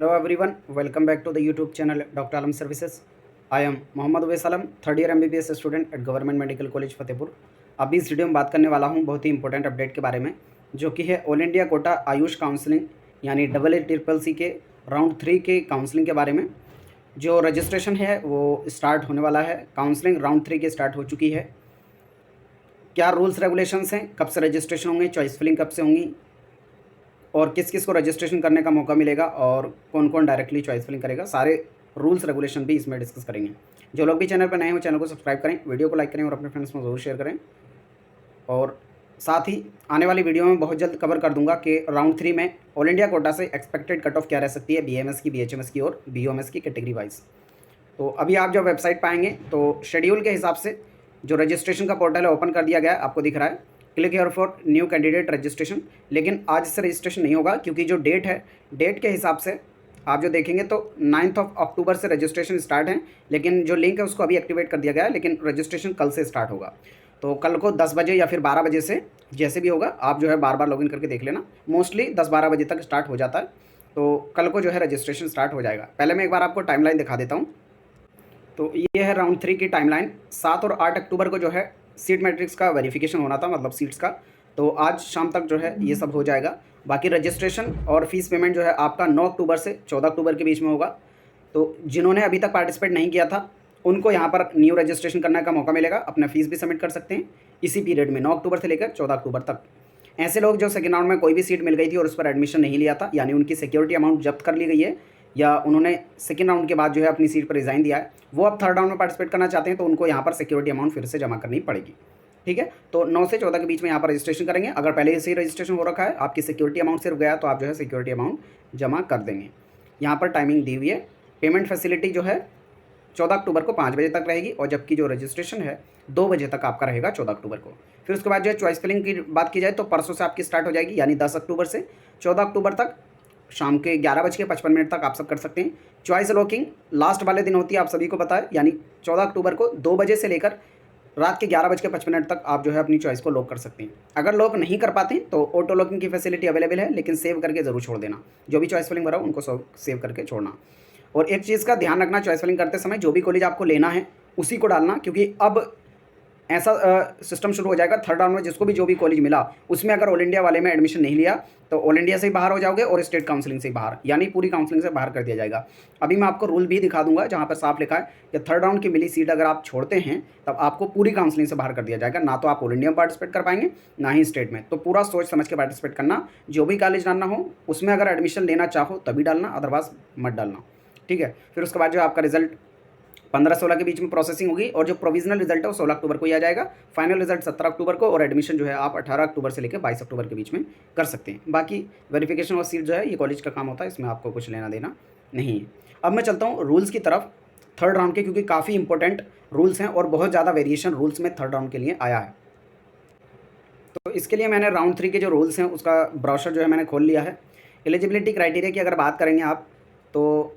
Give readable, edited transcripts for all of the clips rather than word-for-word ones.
Hello everyone, welcome back to the YouTube channel Dr. Alam Services. I am Mohammad Uvais Alam, third year MBBS student at government medical college Fatehpur. अभी इस video में बात करने वाला हूं बहुत ही इंपॉर्टेंट अपडेट के बारे में, जो कि है all India quota Ayush counselling यानी AACCC के राउंड 3 के काउंसलिंग के बारे में। जो रजिस्ट्रेशन है वो स्टार्ट होने वाला है। काउंसलिंग राउंड 3 की स्टार्ट हो चुकी है। क्या रूल्स रेगुलेशंस हैं, कब से रजिस्ट्रेशन होंगे, चॉइस फिलिंग कब से होंगी और किस किस को रजिस्ट्रेशन करने का मौका मिलेगा और कौन कौन डायरेक्टली चॉइस फिलिंग करेगा, सारे रूल्स रेगुलेशन भी इसमें डिस्कस करेंगे। जो लोग भी चैनल पर नए हो चैनल को सब्सक्राइब करें, वीडियो को लाइक करें और अपने फ्रेंड्स में ज़रूर शेयर करें। और साथ ही आने वाली वीडियो में बहुत जल्द कवर कर दूंगा कि राउंड 3 में ऑल इंडिया कोटा से एक्सपेक्टेड कट ऑफ क्या रह सकती है, BAMS की, BHMS की और BOMS की कैटेगरी वाइज। तो अभी आप जब वेबसाइट पर आएंगे तो शेड्यूल के हिसाब से जो रजिस्ट्रेशन का पोर्टल है ओपन कर दिया गया है, आपको दिख रहा है click here for new candidate registration. लेकिन आज से रजिस्ट्रेशन नहीं होगा क्योंकि जो डेट है, डेट के हिसाब से आप जो देखेंगे तो 9 अक्टूबर से रजिस्ट्रेशन स्टार्ट है, लेकिन जो लिंक है उसको अभी एक्टिवेट कर दिया गया है, लेकिन रजिस्ट्रेशन कल से स्टार्ट होगा। तो कल को 10 बजे या फिर 12 बजे से जैसे भी होगा आप जो है बार बार लॉगिन करके देख लेना। मोस्टली 10-12 बजे तक स्टार्ट हो जाता है, तो कल को जो है रजिस्ट्रेशन स्टार्ट हो जाएगा। पहले मैं एक बार आपको टाइमलाइन दिखा देता हूँ। तो ये है राउंड 3 की टाइमलाइन। 7 और 8 अक्टूबर को जो है सीट मैट्रिक्स का वेरिफिकेशन होना था, मतलब सीट्स का, तो आज शाम तक जो है ये सब हो जाएगा। बाकी रजिस्ट्रेशन और फीस पेमेंट जो है आपका 9 अक्टूबर से 14 अक्टूबर के बीच में होगा। तो जिन्होंने अभी तक पार्टिसिपेट नहीं किया था उनको यहाँ पर न्यू रजिस्ट्रेशन करने का मौका मिलेगा, अपना फीस भी सबमिट कर सकते हैं इसी पीरियड में, 9 अक्टूबर से लेकर 14 अक्टूबर तक। ऐसे लोग जो सेकेंड राउंड में कोई भी सीट मिल गई थी और उस पर एडमिशन नहीं लिया था, यानी उनकी सिक्योरिटी अमाउंट जब्त कर ली गई है या उन्होंने सेकेंड राउंड के बाद जो है अपनी सीट पर रिज़ाइन दिया है, वो अब थर्ड राउंड में पार्टिसिपेट करना चाहते हैं तो उनको यहाँ पर सिक्योरिटी अमाउंट फिर से जमा करनी पड़ेगी। ठीक है, तो 9 से 14 के बीच में यहाँ पर रजिस्ट्रेशन करेंगे। अगर पहले से ही रजिस्ट्रेशन हो रखा है, आपकी सिक्योरिटी अमाउंट सिर्फ गया, तो आप जो है सिक्योरिटी अमाउंट जमा कर देंगे। यहाँ पर टाइमिंग दी हुई है। पेमेंट फैसिलिटी जो है 14 अक्टूबर को 5 बजे तक रहेगी और जबकि जो रजिस्ट्रेशन है 2 बजे तक आपका रहेगा 14 अक्टूबर को। फिर उसके बाद जो है चॉइस फिलिंग की बात की जाए तो परसों से आपकी स्टार्ट हो जाएगी, यानी 10 अक्टूबर से 14 अक्टूबर तक शाम के 11:55 तक आप सब कर सकते हैं। चॉइस लॉकिंग लास्ट वाले दिन होती है, आप सभी को पता है, यानी 14 अक्टूबर को 2 बजे से लेकर रात के 11:55 तक आप जो है अपनी चॉइस को लॉक कर सकते हैं। अगर लॉक नहीं कर पाते तो ऑटो लॉकिंग की फैसिलिटी अवेलेबल है, लेकिन सेव करके ज़रूर छोड़ देना। जो भी चॉइस फिलिंग भरा उनको सेव करके छोड़ना। और एक चीज़ का ध्यान रखना, चॉइस फिलिंग करते समय जो भी कॉलेज आपको लेना है उसी को डालना, क्योंकि अब ऐसा सिस्टम शुरू हो जाएगा थर्ड राउंड में, जिसको भी जो भी कॉलेज मिला उसमें अगर ऑल इंडिया वाले में एडमिशन नहीं लिया तो ऑल इंडिया से ही बाहर हो जाओगे और स्टेट काउंसलिंग से बाहर, यानी पूरी काउंसलिंग से बाहर कर दिया जाएगा। अभी मैं आपको रूल भी दिखा दूंगा जहाँ पर साफ लिखा है कि थर्ड राउंड की मिली सीट अगर आप छोड़ते हैं तब आपको पूरी काउंसलिंग से बाहर कर दिया जाएगा। ना तो आप ऑल इंडिया में पार्टिसिपेट कर पाएंगे, ना ही स्टेट में। तो पूरा सोच समझ के पार्टिसिपेट करना। जो भी कॉलेज डालना हो उसमें अगर एडमिशन लेना चाहो तभी डालना, अदरवाइज मत डालना। ठीक है, फिर उसके बाद जो आपका रिजल्ट 15-16 के बीच में प्रोसेसिंग होगी और जो प्रोविजनल रिजल्ट है वो 16 अक्टूबर को ही आ जाएगा। फाइनल रिजल्ट 17 अक्टूबर को और एडमिशन जो है आप 18 अक्टूबर से लेकर 22 अक्टूबर के बीच में कर सकते हैं। बाकी वेरिफिकेशन और सीट जो है ये कॉलेज का काम होता है, इसमें आपको कुछ लेना देना नहीं है। अब मैं चलता हूँ रूल्स की तरफ थर्ड राउंड के, क्योंकि काफ़ी इंपॉर्टेंट रूल्स हैं और बहुत ज़्यादा वेरिएशन रूल्स में थर्ड राउंड के लिए आया है। तो इसके लिए मैंने राउंड 3 के जो रूल्स हैं उसका ब्राउशर जो है मैंने खोल लिया है। एलिजिबिलिटी क्राइटेरिया की अगर बात करेंगे आप, तो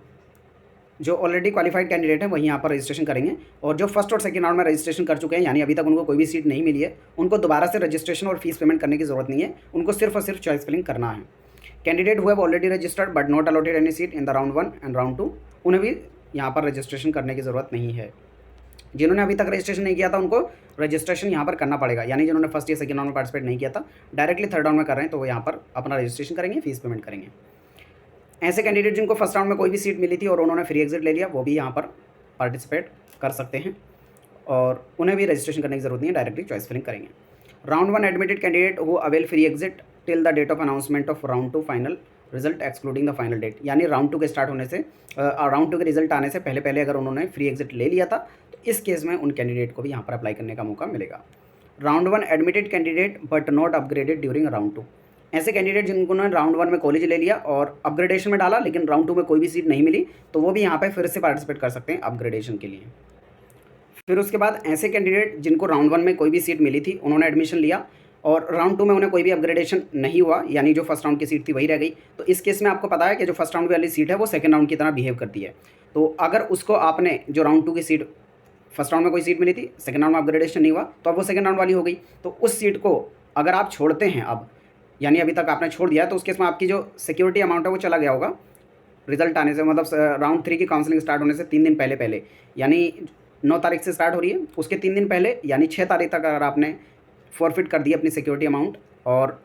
जो ऑलरेडी क्वालिफाइड कैंडिडेट हैं वही यहाँ पर रजिस्ट्रेशन करेंगे, और जो फर्स्ट और सेकंड राउंड में रजिस्ट्रेशन कर चुके हैं, यानी अभी तक उनको कोई भी सीट नहीं मिली है, उनको दोबारा से रजिस्ट्रेशन और फीस पेमेंट करने की ज़रूरत नहीं है। उनको सिर्फ और सिर्फ चॉइस फिलिंग करना है। Candidate who have already registered but not allotted any seat in the round 1 and round 2, उन्हें भी यहाँ पर रजिस्ट्रेशन करने की ज़रूरत नहीं है। जिन्होंने अभी तक रजिस्ट्रेशन नहीं किया था उनको रजिस्ट्रेशन यहाँ पर करना पड़ेगा, यानी जिन्होंने फर्स्ट या सेकंड राउंड में पार्टिसिपेट नहीं किया था, डायरेक्टली थर्ड राउंड में कर रहे हैं, तो वो यहाँ पर अपना रजिस्ट्रेशन करेंगे, फीस पेमेंट करेंगे। ऐसे कैंडिडेट जिनको फर्स्ट राउंड में कोई भी सीट मिली थी और उन्होंने फ्री एग्जिट ले लिया, वो भी यहाँ पर पार्टिसिपेट कर सकते हैं और उन्हें भी रजिस्ट्रेशन करने की जरूरत नहीं है, डायरेक्टली चॉइस फिलिंग करेंगे। Round 1 admitted candidate who avail free exit till the date of announcement of round 2 final result excluding the final date, यानी राउंड 2 के स्टार्ट होने से, राउंड 2 के रिजल्ट आने से पहले पहले अगर उन्होंने फ्री एग्जिट ले लिया था तो इस केस में उन कैंडिडेट को भी यहाँ पर अप्लाई करने का मौका मिलेगा। Round 1 admitted candidate but not upgraded during round 2, ऐसे कैंडिडेट जिन्होंने राउंड 1 में कॉलेज ले लिया और अपग्रेडेशन में डाला लेकिन राउंड 2 में कोई भी सीट नहीं मिली, तो वो भी यहाँ पे फिर से पार्टिसिपेट कर सकते हैं अपग्रेडेशन के लिए। फिर उसके बाद ऐसे कैंडिडेट जिनको राउंड 1 में कोई भी सीट मिली थी, उन्होंने एडमिशन लिया और राउंड 2 में उन्हें कोई भी अपग्रेडेशन नहीं हुआ, यानी जो फर्स्ट राउंड की सीट थी वही रह गई, तो इस केस में आपको पता है कि जो फर्स्ट राउंड वाली सीट है वो सेकेंड राउंड की तरह बिहेव करती है। तो अगर उसको आपने जो राउंड 2 की सीट, फर्स्ट राउंड में कोई सीट मिली थी, सेकेंड राउंड में अपग्रेडेशन नहीं हुआ, तो अब वो सेकेंड राउंड वाली हो गई। तो उस सीट को अगर आप छोड़ते हैं अब, यानी अभी तक आपने छोड़ दिया, तो उस केस में आपकी जो सिक्योरिटी अमाउंट है वो चला गया होगा रिजल्ट आने से, मतलब राउंड 3 की काउंसलिंग स्टार्ट होने से 3 दिन पहले पहले, यानी 9 तारीख से स्टार्ट हो रही है, उसके 3 दिन पहले यानी 6 तारीख तक अगर आपने फॉरफिट कर दी अपनी सिक्योरिटी अमाउंट और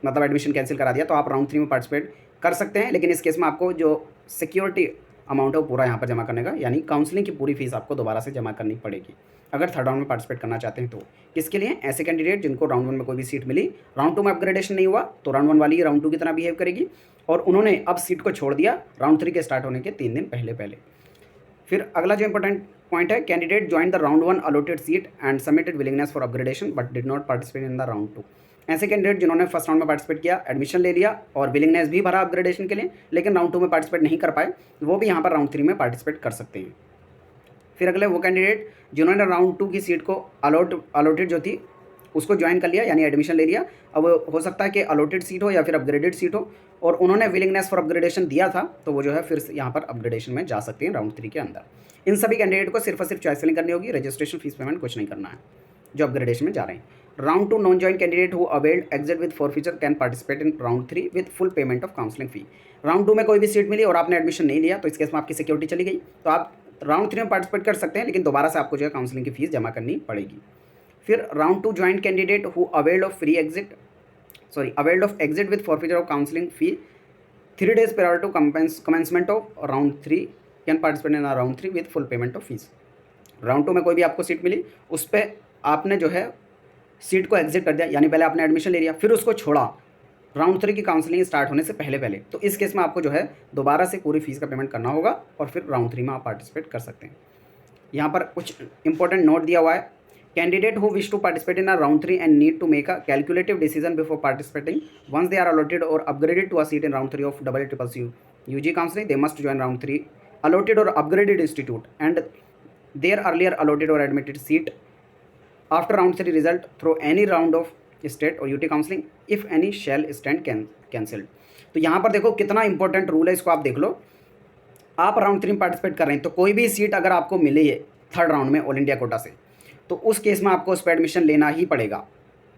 मतलब एडमिशन कैंसिल करा दिया, तो आप राउंड 3 में पार्टिसिपेट कर सकते हैं। लेकिन इस केस में आपको जो सिक्योरिटी अमाउंट है वो पूरा यहाँ पर जमा करने का, यानी काउंसलिंग की पूरी फीस आपको दोबारा से जमा करनी पड़ेगी अगर थर्ड राउंड में पार्टिसिपेट करना चाहते हैं तो। किसके लिए? ऐसे कैंडिडेट जिनको राउंड 1 में कोई भी सीट मिली, राउंड 2 में अपग्रेडेशन नहीं हुआ, तो राउंड 1 वाली ही राउंड 2 की तरह बिहेव करेगी, और उन्होंने अब सीट को छोड़ दिया राउंड 3 के स्टार्ट होने के 3 दिन पहले पहले। फिर अगला जो इंपॉर्टेंट पॉइंट है, candidate join the round 1 allotted seat and submitted willingness for upgradation but did not participate in the round 2। ऐसे कैंडिडेट जिन्होंने फर्स्ट राउंड में पार्टिसिपेट किया, एडमिशन ले लिया और विलिंगनेस भी भरा अपग्रेडेशन के लिए, लेकिन राउंड 2 में पार्टिसिपेट नहीं कर पाए, वो भी यहाँ पर राउंड 3 में पार्टिसिपेट कर सकते हैं। फिर अगले वो कैंडिडेट जिन्होंने राउंड 2 की सीट को अलॉटेड जो थी उसको ज्वाइन कर लिया, यानी एडमिशन ले लिया। अब हो सकता है कि अलॉटेड सीट हो या फिर अपग्रेडेड सीट हो, और उन्होंने विलिंगनेस फॉर अपग्रेडेशन दिया था, तो वो जो है फिर यहाँ पर अपग्रेडेशन में जा सकते हैं राउंड 3 के अंदर। इन सभी कैंडिडेट को सिर्फ और सिर्फ चॉइस फिलिंग करनी होगी, रजिस्ट्रेशन फीस पेमेंट कुछ नहीं करना है जो अपग्रेडेशन में जा रहे हैं। Round 2 non join candidate who availed exit with forfeiture can participate in round 3 with full payment of counselling fee. Round 2 में कोई भी सीट मिली और आपने एडमिशन नहीं लिया, तो इस केस में आपकी सिक्योरिटी चली गई, तो आप राउंड 3 में पार्टिसिपेट कर सकते हैं, लेकिन दोबारा से आपको जो है काउंसलिंग की फीस जमा करनी पड़ेगी। फिर round 2 join candidate who availed of exit with forfeiture of counselling fee 3 days prior to commencement of round 3 can participate in round 3 with full payment of fees. Round 2 में कोई भी आपको सीट मिली, उस पर आपने जो है सीट को एग्जिट कर दिया, यानी पहले आपने एडमिशन ले लिया फिर उसको छोड़ा राउंड 3 की काउंसलिंग स्टार्ट होने से पहले पहले, तो इस केस में आपको जो है दोबारा से पूरी फीस का पेमेंट करना होगा और फिर राउंड 3 में आप पार्टिसिपेट कर सकते हैं। यहाँ पर कुछ इंपॉर्टेंट नोट दिया हुआ है, candidate who wish to participate in round 3 and need to make a calculative decision before participating once they are allotted और upgraded to a seat in round 3 of CCC UG counselling, they must join round 3 allotted or upgraded institute and their earlier allotted or admitted seat after round 3 result through any round of state or UT counseling if any shall stand cancelled। तो यहाँ पर देखो कितना important rule है, इसको आप देख लो। आप राउंड 3 में पार्टिसिपेट कर रहे हैं, तो कोई भी सीट अगर आपको मिली है थर्ड राउंड में ऑल इंडिया कोटा से, तो उस केस में आपको उस पर एडमिशन लेना ही पड़ेगा,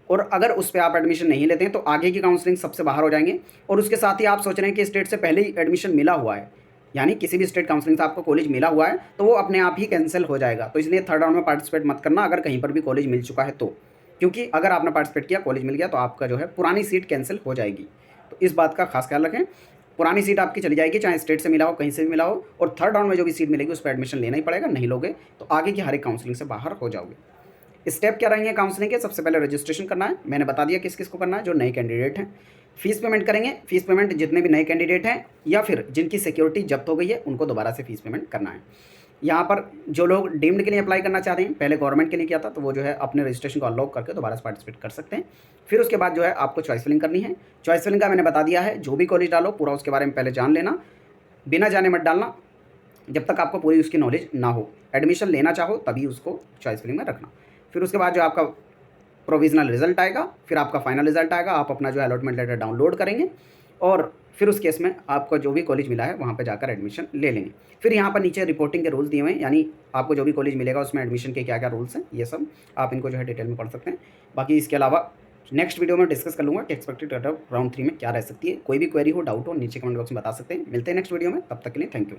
और अगर उस पर आप एडमिशन नहीं लेते हैं तो आगे की काउंसलिंग सबसे बाहर हो जाएंगे। और उसके साथ ही आप सोच रहे हैं कि स्टेट से पहले ही एडमिशन मिला हुआ है, यानी किसी भी स्टेट काउंसलिंग से आपको कॉलेज मिला हुआ है, तो वो अपने आप ही कैंसिल हो जाएगा। तो इसलिए थर्ड राउंड में पार्टिसिपेट मत करना अगर कहीं पर भी कॉलेज मिल चुका है तो, क्योंकि अगर आपने पार्टिसिपेट किया कॉलेज मिल गया तो आपका जो है पुरानी सीट कैंसिल हो जाएगी। तो इस बात का खास ख्याल रखें, पुरानी सीट आपकी चली जाएगी, चाहे स्टेट से मिला हो कहीं से भी मिला हो, और थर्ड राउंड में जो भी सीट मिलेगी उस पर एडमिशन लेना ही पड़ेगा, नहीं लोगे तो आगे की हर एक काउंसलिंग से बाहर हो जाओगे। स्टेप क्या रहेंगे काउंसलिंग के? सबसे पहले रजिस्ट्रेशन करना है, मैंने बता दिया किस किस को करना है, जो नए कैंडिडेट हैं। फीस पेमेंट करेंगे, फीस पेमेंट जितने भी नए कैंडिडेट हैं या फिर जिनकी सिक्योरिटी जब्त हो गई है उनको दोबारा से फीस पेमेंट करना है। यहाँ पर जो लोग डीम्ड के लिए अप्लाई करना चाहते हैं, पहले गवर्नमेंट के लिए किया था, तो वो जो है अपने रजिस्ट्रेशन को अनलॉक करके दोबारा से पार्टिसिपेट कर सकते हैं। फिर उसके बाद जो है आपको चॉइस फिलिंग करनी है। चॉइस फिलिंग का मैंने बता दिया है, जो भी कॉलेज डालो पूरा उसके बारे में पहले जान लेना, बिना जाने मत डालना जब तक आपको पूरी उसकी नॉलेज ना हो। एडमिशन लेना चाहो तभी उसको चॉइस फिलिंग में रखना। फिर उसके बाद जो आपका प्रोविजनल रिजल्ट आएगा, फिर आपका फाइनल रिजल्ट आएगा, आप अपना जो है अलॉटमेंट लेटर डाउनलोड करेंगे और फिर उस केस में आपको जो भी कॉलेज मिला है वहाँ पे जाकर एडमिशन ले लेंगे। फिर यहाँ पर नीचे रिपोर्टिंग के रूल्स दिए हुए हैं, यानी आपको जो भी कॉलेज मिलेगा उसमें एडमिशन के क्या क्या रूल्स हैं, ये सब आप इनको जो है डिटेल में पढ़ सकते हैं। बाकी इसके अलावा नेक्स्ट वीडियो में डिस्कस कर लूँगा कि एक्सपेक्टेड कट ऑफ राउंड 3 में क्या रह सकती है। कोई भी क्वेरी हो, डाउट हो, नीचे कमेंट बॉक्स में बता सकते हैं। मिलते हैं नेक्स्ट वीडियो में, तब तक के लिए थैंक यू।